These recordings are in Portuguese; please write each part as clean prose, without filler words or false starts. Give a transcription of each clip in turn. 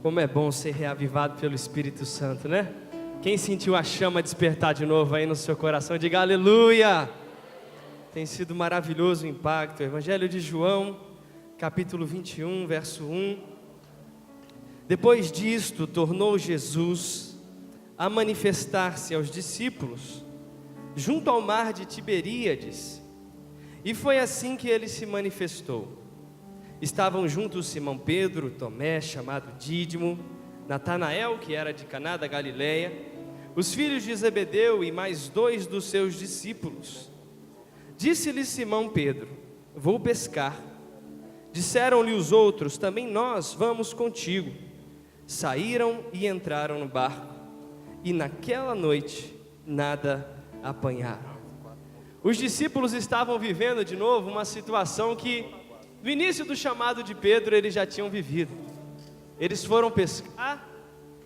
Como é bom ser reavivado pelo Espírito Santo, né? Quem sentiu a chama despertar de novo aí no seu coração, diga aleluia! Tem sido maravilhoso o impacto. Evangelho de João, capítulo 21, verso 1. Depois disto, tornou Jesus a manifestar-se aos discípulos, junto ao mar de Tiberíades, e foi assim que ele se manifestou. Estavam juntos Simão Pedro, Tomé, chamado Dídimo, Natanael, que era de Caná da Galileia, os filhos de Zebedeu e mais 2 dos seus discípulos. Disse-lhe Simão Pedro: vou pescar. Disseram-lhe os outros: também nós vamos contigo. Saíram e entraram no barco, e naquela noite nada apanharam. Os discípulos estavam vivendo de novo uma situação que no início do chamado de Pedro eles já tinham vivido. Eles foram pescar,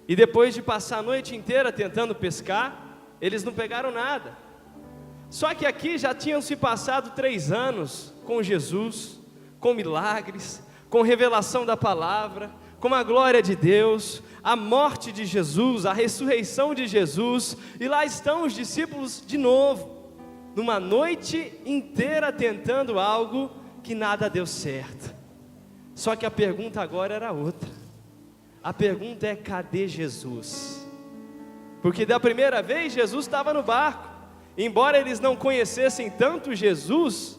e depois de passar a noite inteira tentando pescar, eles não pegaram nada. Só que aqui já tinham se passado 3 anos com Jesus, com milagres, com revelação da palavra, com a glória de Deus, a morte de Jesus, a ressurreição de Jesus, e lá estão os discípulos de novo, numa noite inteira tentando algo que nada deu certo. Só que a pergunta agora era outra. A pergunta é: cadê Jesus? Porque da primeira vez Jesus estava no barco. Embora eles não conhecessem tanto Jesus,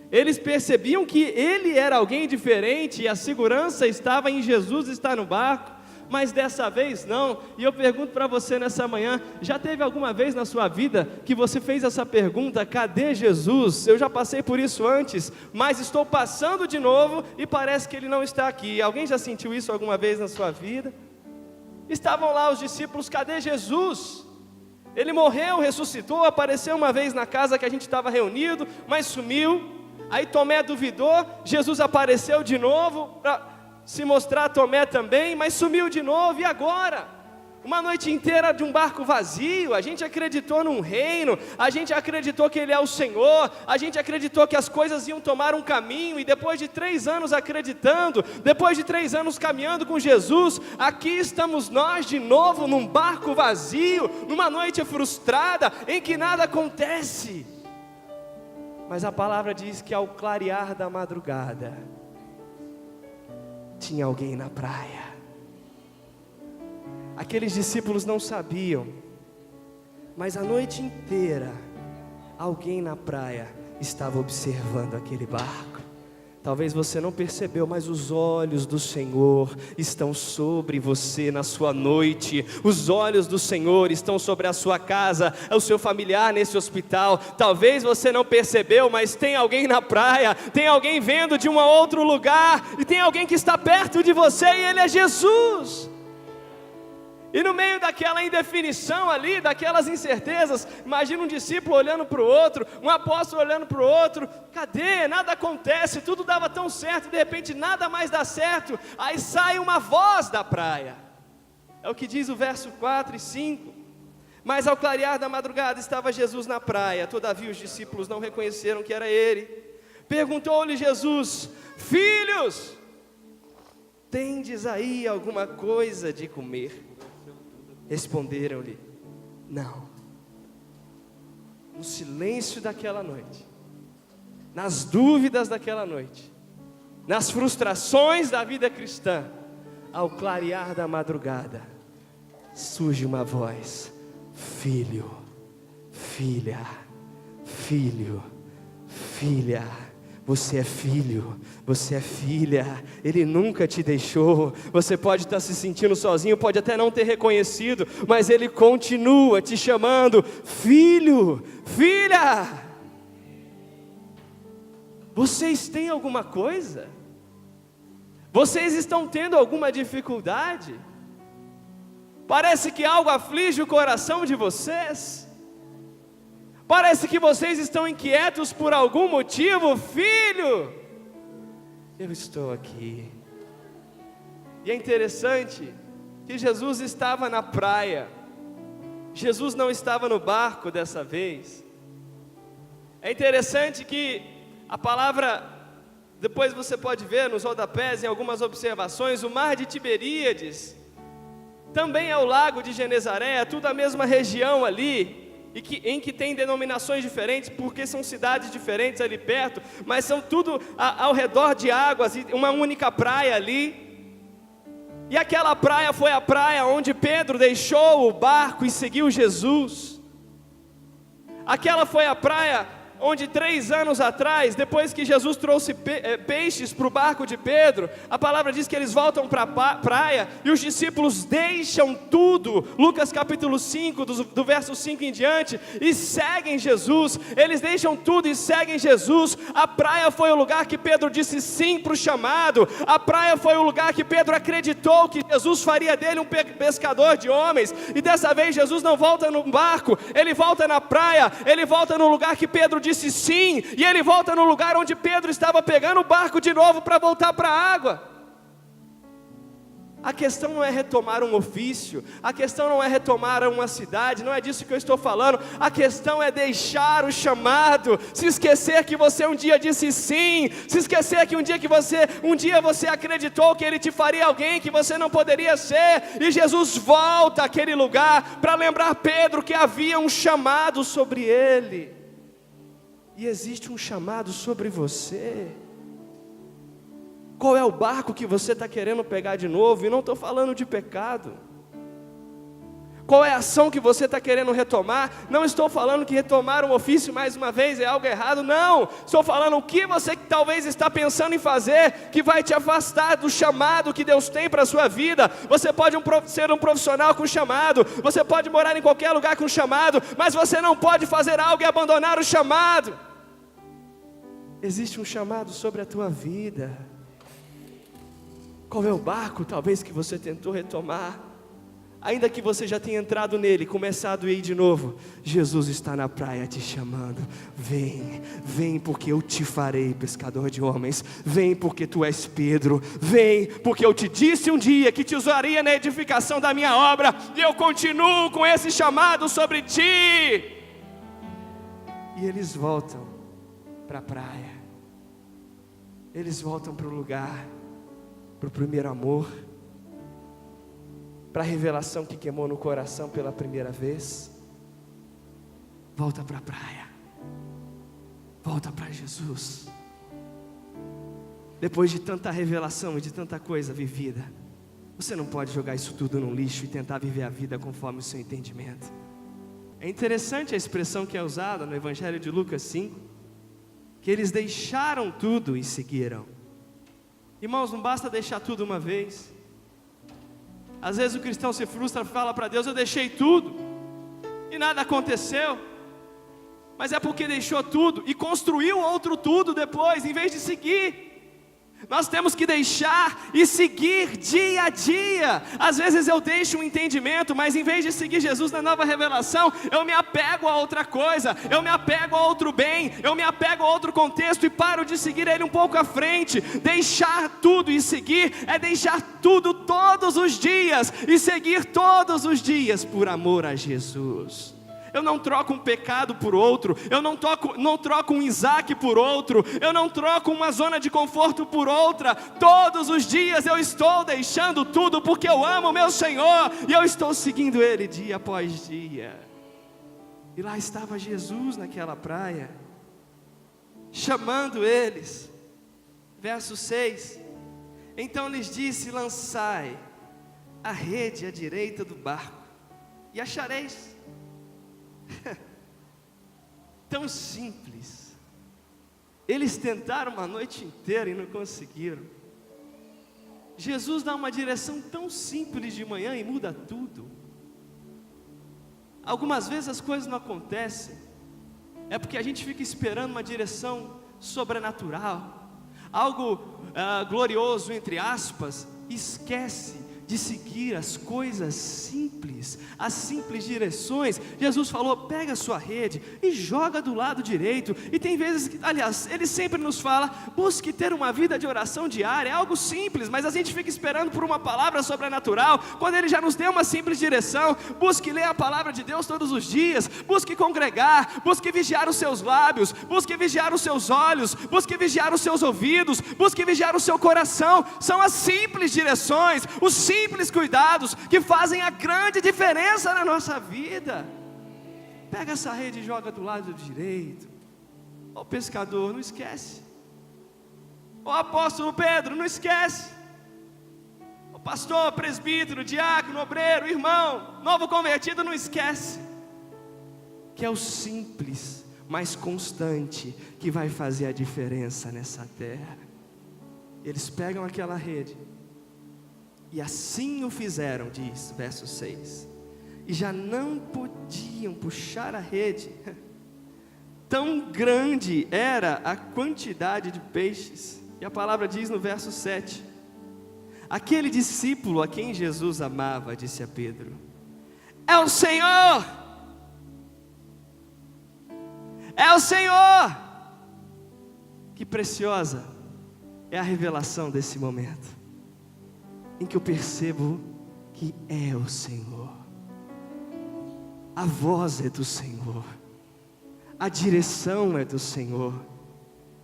eles percebiam que ele era alguém diferente e a segurança estava em Jesus estar no barco. Mas dessa vez não. E eu pergunto para você nessa manhã: já teve alguma vez na sua vida que você fez essa pergunta: cadê Jesus? Eu já passei por isso antes, mas estou passando de novo e parece que ele não está aqui. Alguém já sentiu isso alguma vez na sua vida? Estavam lá os discípulos: cadê Jesus? Ele morreu, ressuscitou, apareceu uma vez na casa que a gente estava reunido, mas sumiu. Aí Tomé duvidou, Jesus apareceu de novo para se mostrar a Tomé também, mas sumiu de novo. E agora? Uma noite inteira de um barco vazio. A gente acreditou num reino, a gente acreditou que ele é o Senhor, a gente acreditou que as coisas iam tomar um caminho, e depois de 3 anos acreditando, depois de 3 anos caminhando com Jesus, aqui estamos nós de novo num barco vazio, numa noite frustrada, em que nada acontece. Mas a palavra diz que ao clarear da madrugada, tinha alguém na praia. Aqueles discípulos não sabiam, mas a noite inteira alguém na praia estava observando aquele barco. Talvez você não percebeu, mas os olhos do Senhor estão sobre você na sua noite. Os olhos do Senhor estão sobre a sua casa, o seu familiar nesse hospital. Talvez você não percebeu, mas tem alguém na praia, tem alguém vendo de um outro lugar, e tem alguém que está perto de você, e ele é Jesus. E no meio daquela indefinição ali, daquelas incertezas, imagina um discípulo olhando para o outro, um apóstolo olhando para o outro: cadê? Nada acontece, tudo dava tão certo, de repente nada mais dá certo. Aí sai uma voz da praia, é o que diz o verso 4 e 5. Mas ao clarear da madrugada estava Jesus na praia, todavia os discípulos não reconheceram que era ele. Perguntou-lhe Jesus: filhos, tendes aí alguma coisa de comer? Responderam-lhe: não. No silêncio daquela noite, nas dúvidas daquela noite, nas frustrações da vida cristã, ao clarear da madrugada, surge uma voz: filho, filha, filho, filha. Você é filho, você é filha, Ele nunca te deixou. Você pode estar se sentindo sozinho, pode até não ter reconhecido, mas Ele continua te chamando: filho, filha. Vocês têm alguma coisa? Vocês estão tendo alguma dificuldade? Parece que algo aflige o coração de vocês. Parece que vocês estão inquietos por algum motivo. Filho, eu estou aqui. E é interessante que Jesus estava na praia. Jesus não estava no barco dessa vez. É interessante que a palavra depois você pode ver nos rodapés, em algumas observações, o mar de Tiberíades também é o lago de Genezaré, é tudo a mesma região ali, em que tem denominações diferentes, porque são cidades diferentes ali perto, mas são tudo ao redor de águas, e uma única praia ali. E aquela praia foi a praia onde Pedro deixou o barco e seguiu Jesus. Aquela foi a praia onde 3 anos atrás, depois que Jesus trouxe peixes para o barco de Pedro, a palavra diz que eles voltam para a praia, e os discípulos deixam tudo, Lucas capítulo 5, do verso 5 em diante, e seguem Jesus. Eles deixam tudo e seguem Jesus. A praia foi o lugar que Pedro disse sim para o chamado, a praia foi o lugar que Pedro acreditou que Jesus faria dele um pescador de homens, e dessa vez Jesus não volta no barco, ele volta na praia, ele volta no lugar que Pedro disse sim, e ele volta no lugar onde Pedro estava pegando o barco de novo para voltar para a água. A questão não é retomar um ofício, a questão não é retomar uma cidade, não é disso que eu estou falando. A questão é deixar o chamado, se esquecer que você um dia disse sim, se esquecer que um dia você acreditou que Ele te faria alguém que você não poderia ser, e Jesus volta àquele lugar para lembrar Pedro que havia um chamado sobre ele. E existe um chamado sobre você. Qual é o barco que você está querendo pegar de novo? E não estou falando de pecado. Qual é a ação que você está querendo retomar? Não estou falando que retomar um ofício mais uma vez é algo errado, não. Estou falando o que você talvez está pensando em fazer, que vai te afastar do chamado que Deus tem para a sua vida. Você pode ser um profissional com chamado, você pode morar em qualquer lugar com chamado, mas você não pode fazer algo e abandonar o chamado. Existe um chamado sobre a tua vida. Qual é o barco talvez que você tentou retomar? Ainda que você já tenha entrado nele, começado a ir de novo, Jesus está na praia te chamando. Vem, vem porque eu te farei pescador de homens. Vem porque tu és Pedro. Vem porque eu te disse um dia que te usaria na edificação da minha obra, e eu continuo com esse chamado sobre ti. E eles voltam para a praia. Eles voltam para o lugar, para o primeiro amor, para a revelação que queimou no coração pela primeira vez. Volta para a praia, volta para Jesus. Depois de tanta revelação e de tanta coisa vivida, você não pode jogar isso tudo no lixo e tentar viver a vida conforme o seu entendimento. É interessante a expressão que é usada no Evangelho de Lucas 5, que eles deixaram tudo e seguiram. Irmãos, não basta deixar tudo uma vez. Às vezes o cristão se frustra e fala para Deus: eu deixei tudo e nada aconteceu. Mas é porque deixou tudo e construiu outro tudo depois, em vez de seguir. Nós temos que deixar e seguir dia a dia. Às vezes eu deixo um entendimento, mas em vez de seguir Jesus na nova revelação, eu me apego a outra coisa, eu me apego a outro bem, eu me apego a outro contexto e paro de seguir Ele um pouco à frente. Deixar tudo e seguir é deixar tudo todos os dias e seguir todos os dias por amor a Jesus. Eu não troco um pecado por outro, eu não troco um Isaac por outro, eu não troco uma zona de conforto por outra. Todos os dias eu estou deixando tudo porque eu amo o meu Senhor e eu estou seguindo Ele dia após dia. E lá estava Jesus naquela praia, chamando eles. Verso 6: então lhes disse: lançai a rede à direita do barco e achareis. Tão simples. Eles tentaram uma noite inteira e não conseguiram. Jesus dá uma direção tão simples de manhã e muda tudo. Algumas vezes as coisas não acontecem, é porque a gente fica esperando uma direção sobrenatural, algo glorioso entre aspas, e esquece de seguir as coisas simples, as simples direções. Jesus falou: pega a sua rede e joga do lado direito. E tem vezes que, aliás, Ele sempre nos fala: busque ter uma vida de oração diária. É algo simples, mas a gente fica esperando por uma palavra sobrenatural, quando Ele já nos deu uma simples direção. Busque ler a palavra de Deus todos os dias, busque congregar, busque vigiar os seus lábios, busque vigiar os seus olhos, busque vigiar os seus ouvidos, busque vigiar o seu coração. São as simples direções, os simples cuidados que fazem a grande diferença na nossa vida. Pega essa rede e joga do lado direito. Ô pescador, não esquece. Ô apóstolo Pedro, não esquece. Ô pastor, presbítero, diácono, obreiro, irmão, novo convertido, não esquece. Que é o simples, mas constante, que vai fazer a diferença nessa terra. Eles pegam aquela rede, e assim o fizeram, diz verso 6, e já não podiam puxar a rede, tão grande era a quantidade de peixes. E a palavra diz no verso 7, aquele discípulo a quem Jesus amava disse a Pedro: é o Senhor, é o Senhor. Que preciosa é a revelação desse momento, em que eu percebo que é o Senhor. A voz é do Senhor, a direção é do Senhor,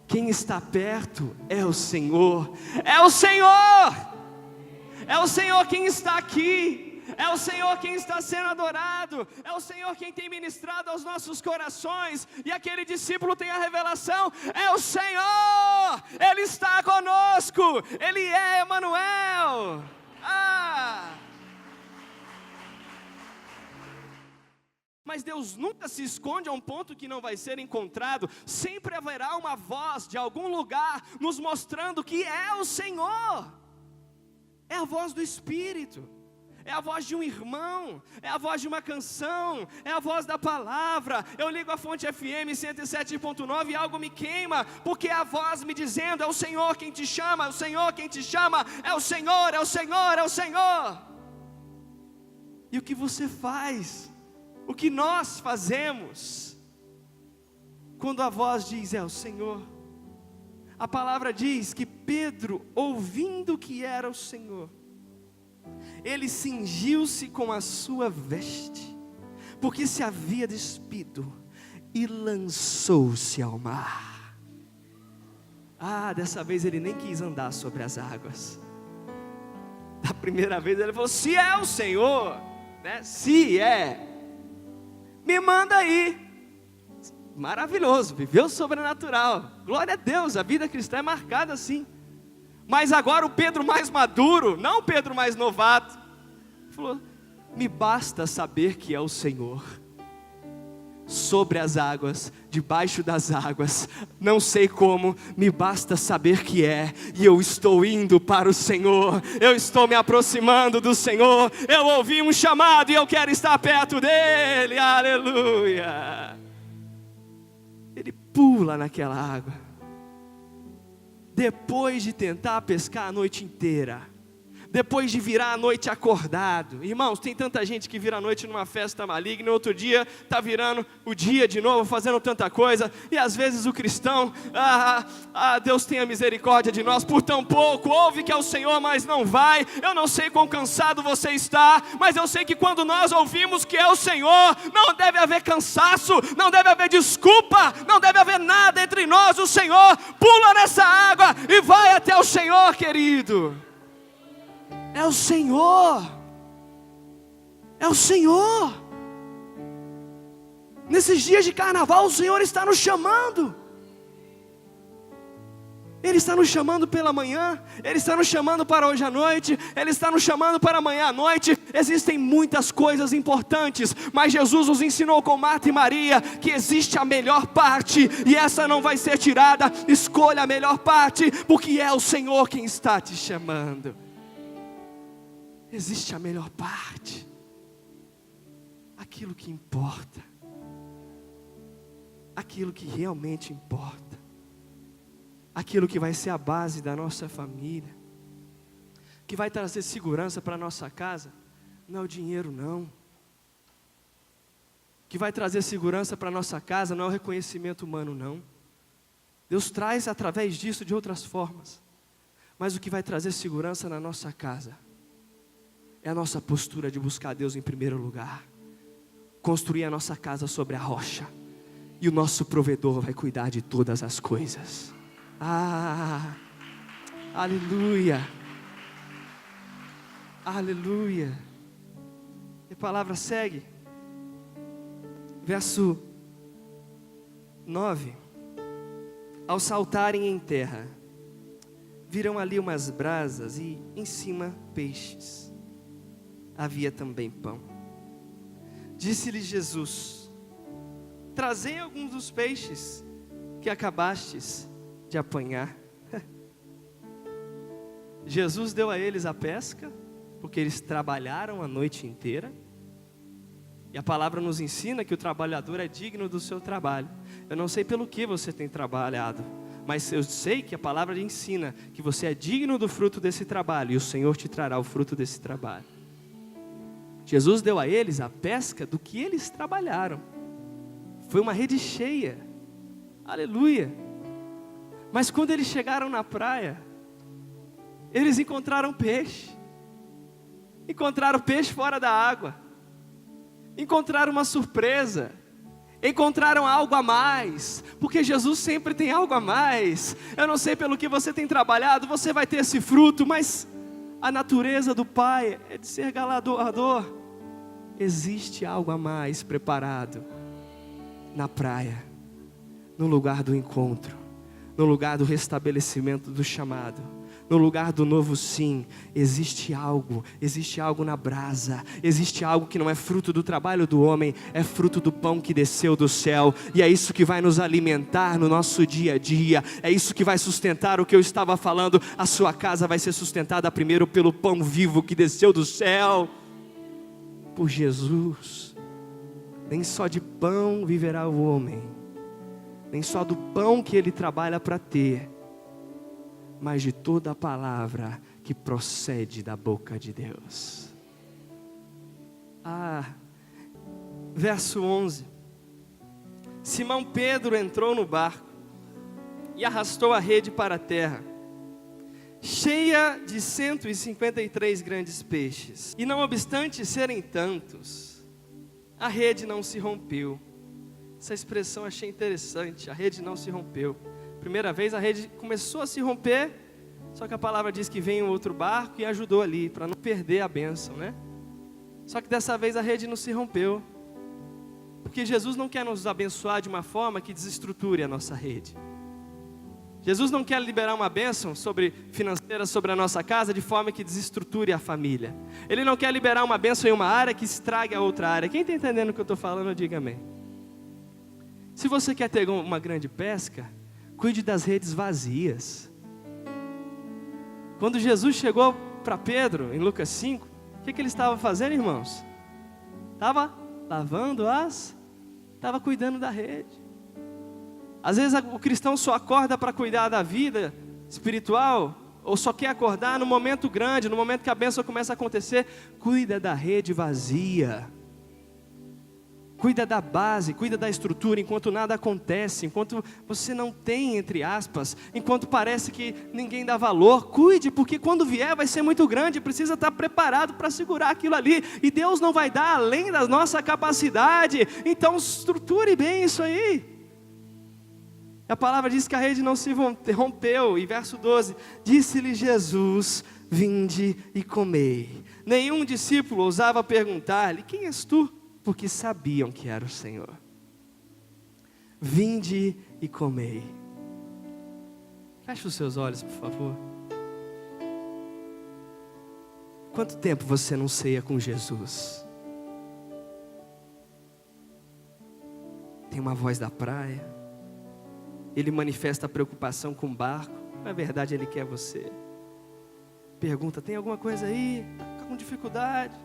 quem está perto é o Senhor, é o Senhor, é o Senhor quem está aqui, é o Senhor quem está sendo adorado, é o Senhor quem tem ministrado aos nossos corações. E aquele discípulo tem a revelação: é o Senhor, Ele está conosco, Ele é Emanuel. Mas Deus nunca se esconde a um ponto que não vai ser encontrado. Sempre haverá uma voz de algum lugar nos mostrando que é o Senhor. É a voz do Espírito, é a voz de um irmão, é a voz de uma canção, é a voz da palavra. Eu ligo a Fonte FM 107.9 e algo me queima, porque é a voz me dizendo: é o Senhor quem te chama, é o Senhor quem te chama, é o Senhor, é o Senhor, é o Senhor. E o que você faz? O que nós fazemos quando a voz diz: é o Senhor? A palavra diz que Pedro, ouvindo que era o Senhor, ele cingiu-se com a sua veste, porque se havia despido, e lançou-se ao mar. Dessa vez ele nem quis andar sobre as águas. Da primeira vez ele falou: se é o Senhor, né? Se é, me manda aí. Maravilhoso, viveu o sobrenatural, glória a Deus. A vida cristã é marcada assim. Mas agora o Pedro mais maduro, não o Pedro mais novato, falou: me basta saber que é o Senhor, sobre as águas, debaixo das águas, não sei como, me basta saber que é, e eu estou indo para o Senhor, eu estou me aproximando do Senhor, eu ouvi um chamado e eu quero estar perto dEle, aleluia. Ele pula naquela água, depois de tentar pescar a noite inteira, depois de virar a noite acordado. Irmãos, tem tanta gente que vira a noite numa festa maligna, e outro dia está virando o dia de novo, fazendo tanta coisa. E às vezes o cristão, Deus tenha misericórdia de nós, por tão pouco, ouve que é o Senhor, mas não vai. Eu não sei quão cansado você está, mas eu sei que quando nós ouvimos que é o Senhor, não deve haver cansaço, não deve haver desculpa, não deve haver nada entre nós. O Senhor pula nessa água e vai até o Senhor, querido. É o Senhor, é o Senhor. Nesses dias de carnaval o Senhor está nos chamando. Ele está nos chamando pela manhã, Ele está nos chamando para hoje à noite, Ele está nos chamando para amanhã à noite. Existem muitas coisas importantes, mas Jesus nos ensinou com Marta e Maria que existe a melhor parte, e essa não vai ser tirada. Escolha a melhor parte, porque é o Senhor quem está te chamando. Existe a melhor parte, aquilo que importa, aquilo que realmente importa, aquilo que vai ser a base da nossa família. que vai trazer segurança para a nossa casa não é o dinheiro, não. O que vai trazer segurança para a nossa casa não é o reconhecimento humano, não. Deus traz através disso de outras formas. Mas o que vai trazer segurança na nossa casa é a nossa postura de buscar Deus em primeiro lugar. Construir a nossa casa sobre a rocha. E o nosso provedor vai cuidar de todas as coisas. Aleluia. Aleluia. E a palavra segue. Verso 9. Ao saltarem em terra, viram ali umas brasas e em cima peixes. Havia também pão. Disse-lhe Jesus: trazei alguns dos peixes que acabastes de apanhar. Jesus deu a eles a pesca, porque eles trabalharam a noite inteira. E a palavra nos ensina que o trabalhador é digno do seu trabalho. Eu não sei pelo que você tem trabalhado, mas eu sei que a palavra ensina que você é digno do fruto desse trabalho, e o Senhor te trará o fruto desse trabalho. Jesus deu a eles a pesca do que eles trabalharam. Foi uma rede cheia. Aleluia. Mas quando eles chegaram na praia, eles encontraram peixe. Encontraram peixe fora da água. Encontraram uma surpresa. Encontraram algo a mais. Porque Jesus sempre tem algo a mais. Eu não sei pelo que você tem trabalhado, você vai ter esse fruto, mas a natureza do Pai é de ser galardoador. Existe algo a mais preparado na praia, no lugar do encontro, no lugar do restabelecimento do chamado, no lugar do novo sim. Existe algo na brasa, existe algo que não é fruto do trabalho do homem, é fruto do pão que desceu do céu, e é isso que vai nos alimentar no nosso dia a dia, é isso que vai sustentar o que eu estava falando. A sua casa vai ser sustentada primeiro pelo pão vivo que desceu do céu, por Jesus. Nem só de pão viverá o homem, nem só do pão que ele trabalha para ter, mas de toda a palavra que procede da boca de Deus. Verso 11. Simão Pedro entrou no barco e arrastou a rede para a terra, cheia de 153 grandes peixes. E não obstante serem tantos, a rede não se rompeu. Essa expressão eu achei interessante, a rede não se rompeu. Primeira vez a rede começou a se romper, só que a palavra diz que veio um outro barco e ajudou ali, para não perder a bênção, né? Só que dessa vez a rede não se rompeu, porque Jesus não quer nos abençoar de uma forma que desestruture a nossa rede. Jesus não quer liberar uma bênção financeira sobre a nossa casa de forma que desestruture a família. Ele não quer liberar uma bênção em uma área que estrague a outra área. Quem está entendendo o que eu estou falando, diga amém. Se você quer ter uma grande pesca, cuide das redes vazias. Quando Jesus chegou para Pedro, em Lucas 5, o que ele estava fazendo, irmãos? Estava lavando estava cuidando da rede. Às vezes o cristão só acorda para cuidar da vida espiritual, ou só quer acordar no momento grande, no momento que a bênção começa a acontecer. Cuida da rede vazia. Cuida da base, cuida da estrutura, enquanto nada acontece, enquanto você não tem, entre aspas, enquanto parece que ninguém dá valor. Cuide, porque quando vier vai ser muito grande, precisa estar preparado para segurar aquilo ali, e Deus não vai dar além da nossa capacidade, então estruture bem isso aí. A palavra diz que a rede não se rompeu, e verso 12, disse-lhe Jesus: vinde e comei. Nenhum discípulo ousava perguntar-lhe: quem és tu? Porque sabiam que era o Senhor. Vinde e comei. Feche os seus olhos, por favor. Quanto tempo você não ceia com Jesus? Tem uma voz da praia, ele manifesta a preocupação com o barco, na verdade ele quer você. Pergunta: tem alguma coisa aí? Está com dificuldade?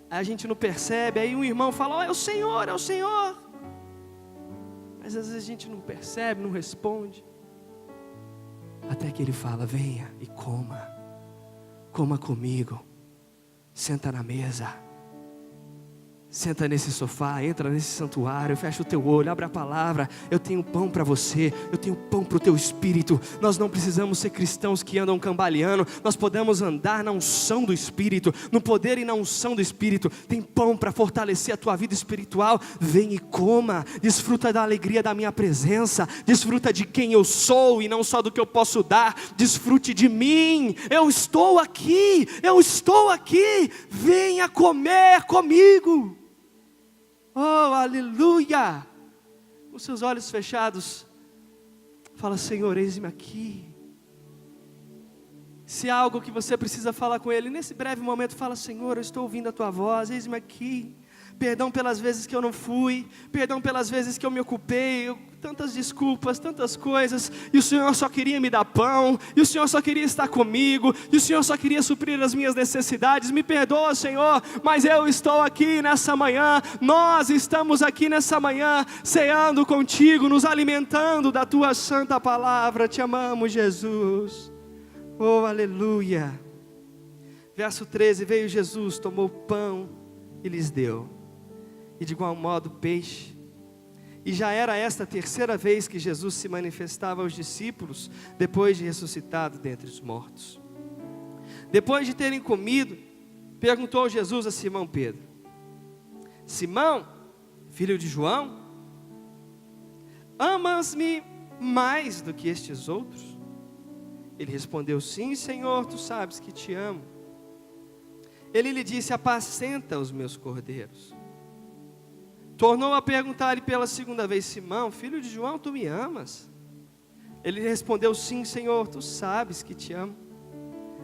Aí a gente não percebe, aí um irmão fala: é o Senhor, é o Senhor. Mas às vezes a gente não percebe, não responde. Até que ele fala: venha e coma. coma comigo, senta na mesa. Senta nesse sofá, entra nesse santuário, fecha o teu olho, abre a palavra. Eu tenho pão para você, eu tenho pão para o teu espírito. Nós não precisamos ser cristãos que andam cambaleando. Nós podemos andar na unção do Espírito, no poder e na unção do Espírito. Tem pão para fortalecer a tua vida espiritual. Vem e coma, desfruta da alegria da minha presença. Desfruta de quem eu sou e não só do que eu posso dar. Desfrute de mim, eu estou aqui, venha comer comigo. Oh, aleluia! Com seus olhos fechados, fala: Senhor, eis-me aqui. Se há algo que você precisa falar com Ele, nesse breve momento fala: Senhor, eu estou ouvindo a Tua voz, eis-me aqui. Perdão pelas vezes que eu não fui, perdão pelas vezes que eu me ocupei, tantas desculpas, tantas coisas, e o Senhor só queria me dar pão, e o Senhor só queria estar comigo, e o Senhor só queria suprir as minhas necessidades. Me perdoa, Senhor, mas eu estou aqui nessa manhã, nós estamos aqui nessa manhã, ceando contigo, nos alimentando da Tua santa palavra. Te amamos, Jesus. Oh, aleluia. Verso 13, veio Jesus, tomou pão e lhes deu, e de igual modo peixe. E já era esta a terceira vez que Jesus se manifestava aos discípulos, depois de ressuscitado dentre os mortos. Depois de terem comido, perguntou Jesus a Simão Pedro: Simão, filho de João, amas-me mais do que estes outros? Ele respondeu: sim, Senhor, tu sabes que te amo. Ele lhe disse: apacenta os meus cordeiros. Tornou a perguntar-lhe pela segunda vez: Simão, filho de João, tu me amas? Ele respondeu: sim, Senhor, tu sabes que te amo.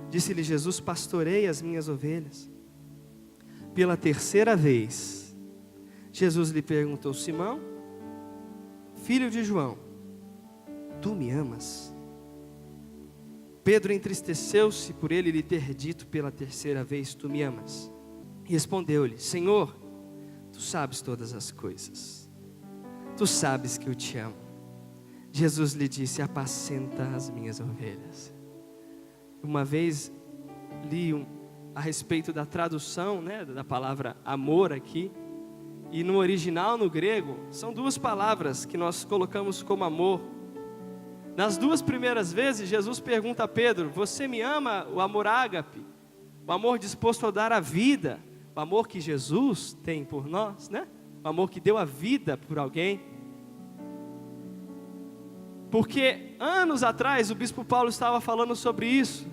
Disse-lhe Jesus: pastorei as minhas ovelhas. Pela terceira vez, Jesus lhe perguntou: Simão, filho de João, tu me amas? Pedro entristeceu-se por ele lhe ter dito pela terceira vez: tu me amas? Respondeu-lhe: Senhor, tu sabes todas as coisas, tu sabes que eu te amo. Jesus lhe disse: apacenta as minhas ovelhas. Uma vez li a respeito da tradução, da palavra amor aqui, e no original, no grego, são duas palavras que nós colocamos como amor. Nas duas primeiras vezes, Jesus pergunta a Pedro: você me ama? O amor ágape, o amor disposto a dar a vida, o amor que Jesus tem por nós, o amor que deu a vida por alguém. Porque anos atrás o bispo Paulo estava falando sobre isso.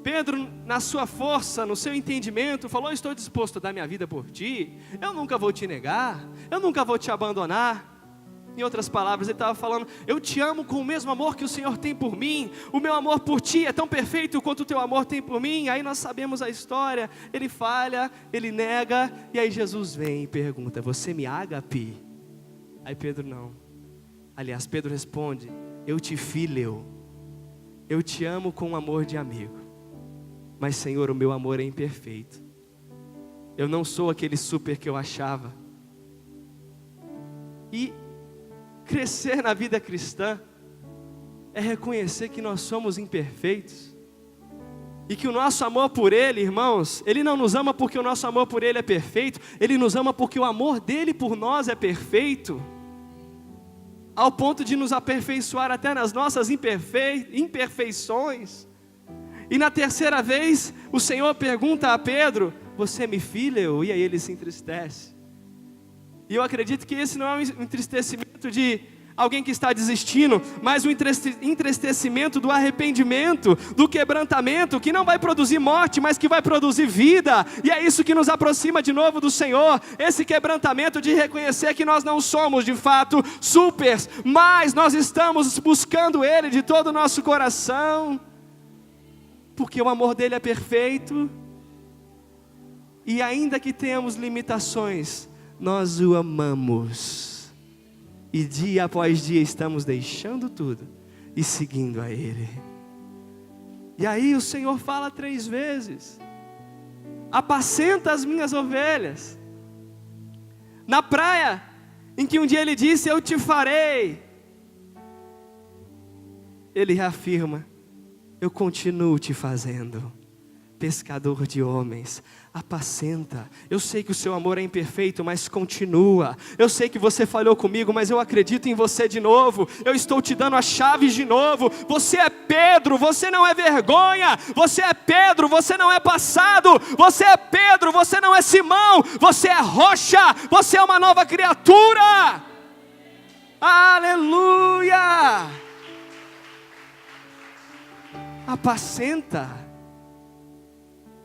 Pedro, na sua força, no seu entendimento, falou: estou disposto a dar minha vida por ti, eu nunca vou te negar, eu nunca vou te abandonar. Em outras palavras, ele estava falando: eu te amo com o mesmo amor que o Senhor tem por mim, o meu amor por ti é tão perfeito quanto o teu amor tem por mim. Aí nós sabemos a história, ele falha, ele nega, e aí Jesus vem e pergunta: você me ágape? Aí Pedro não. Aliás, Pedro responde: eu te fileo, eu te amo com um amor de amigo, mas Senhor, o meu amor é imperfeito, eu não sou aquele super que eu achava. E crescer na vida cristã é reconhecer que nós somos imperfeitos e que o nosso amor por Ele, irmãos, Ele não nos ama porque o nosso amor por Ele é perfeito, Ele nos ama porque o amor dEle por nós é perfeito, ao ponto de nos aperfeiçoar até nas nossas imperfeições. E na terceira vez, o Senhor pergunta a Pedro: você me filho? E aí ele se entristece. E eu acredito que esse não é um entristecimento de alguém que está desistindo, mas um entristecimento do arrependimento, do quebrantamento, que não vai produzir morte, mas que vai produzir vida. E é isso que nos aproxima de novo do Senhor, esse quebrantamento de reconhecer que nós não somos de fato supers, mas nós estamos buscando Ele de todo o nosso coração, porque o amor dEle é perfeito, e ainda que tenhamos limitações, nós o amamos, e dia após dia estamos deixando tudo e seguindo a Ele. E aí o Senhor fala 3 vezes: apacenta as minhas ovelhas. Na praia, em que um dia Ele disse: eu te farei, Ele reafirma: eu continuo te fazendo. pescador de homens. Apacenta. Eu sei que o seu amor é imperfeito, mas continua. Eu sei que você falhou comigo, mas eu acredito em você de novo. Eu estou te dando as chaves de novo. Você é Pedro, você não é vergonha. Você é Pedro, você não é passado. Você é Pedro, você não é Simão. Você é rocha, você é uma nova criatura. Aleluia! Apacenta.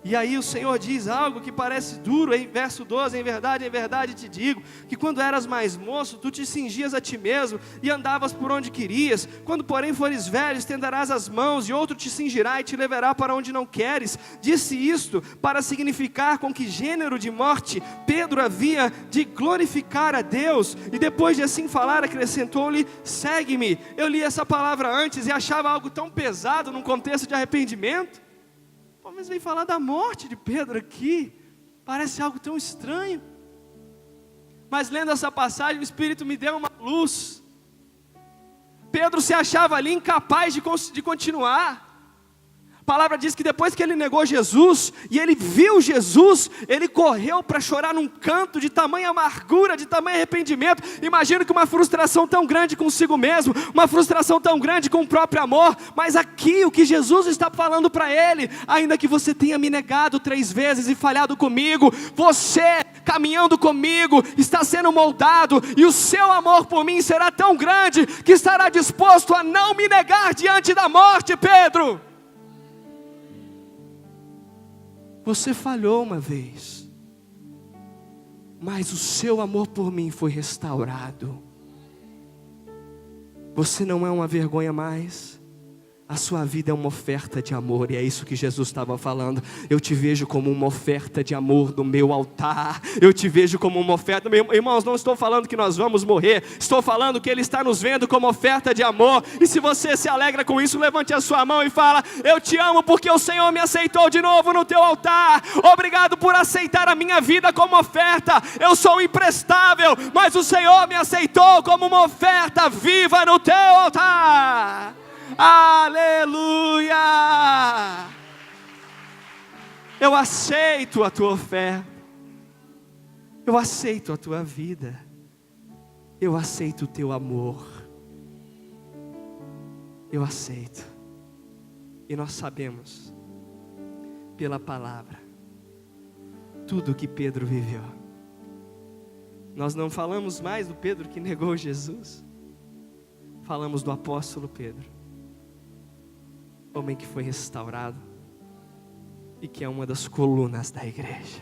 E aí o Senhor diz algo que parece duro, em verso 12, em verdade te digo, que quando eras mais moço, tu te cingias a ti mesmo, e andavas por onde querias, quando porém fores velho, estenderás as mãos, e outro te cingirá e te levará para onde não queres. Disse isto para significar com que gênero de morte Pedro havia de glorificar a Deus, e depois de assim falar, acrescentou-lhe, segue-me. Eu li essa palavra antes e achava algo tão pesado num contexto de arrependimento. Mas vem falar da morte de Pedro aqui, parece algo tão estranho. Mas lendo essa passagem, o Espírito me deu uma luz. Pedro se achava ali incapaz de continuar. A palavra diz que depois que ele negou Jesus, e ele viu Jesus, ele correu para chorar num canto de tamanha amargura, de tamanho arrependimento. Imagino que uma frustração tão grande consigo mesmo, uma frustração tão grande com o próprio amor. Mas aqui o que Jesus está falando para ele: ainda que você tenha me negado 3 vezes e falhado comigo, você caminhando comigo está sendo moldado, e o seu amor por mim será tão grande, que estará disposto a não me negar diante da morte. Pedro, você falhou uma vez, mas o seu amor por mim foi restaurado. Você não é uma vergonha mais. A sua vida é uma oferta de amor, e é isso que Jesus estava falando. Eu te vejo como uma oferta de amor do meu altar. Eu te vejo como uma oferta. Irmãos, não estou falando que nós vamos morrer. Estou falando que Ele está nos vendo como oferta de amor. E se você se alegra com isso, levante a sua mão e fala: eu te amo porque o Senhor me aceitou de novo no teu altar. Obrigado por aceitar a minha vida como oferta. Eu sou imprestável, mas o Senhor me aceitou como uma oferta viva no teu altar. Aleluia! Eu aceito a tua oferta, eu aceito a tua vida, eu aceito o teu amor, eu aceito. E nós sabemos, pela palavra, tudo que Pedro viveu. Nós não falamos mais do Pedro que negou Jesus, falamos do apóstolo Pedro, homem que foi restaurado e que é uma das colunas da igreja.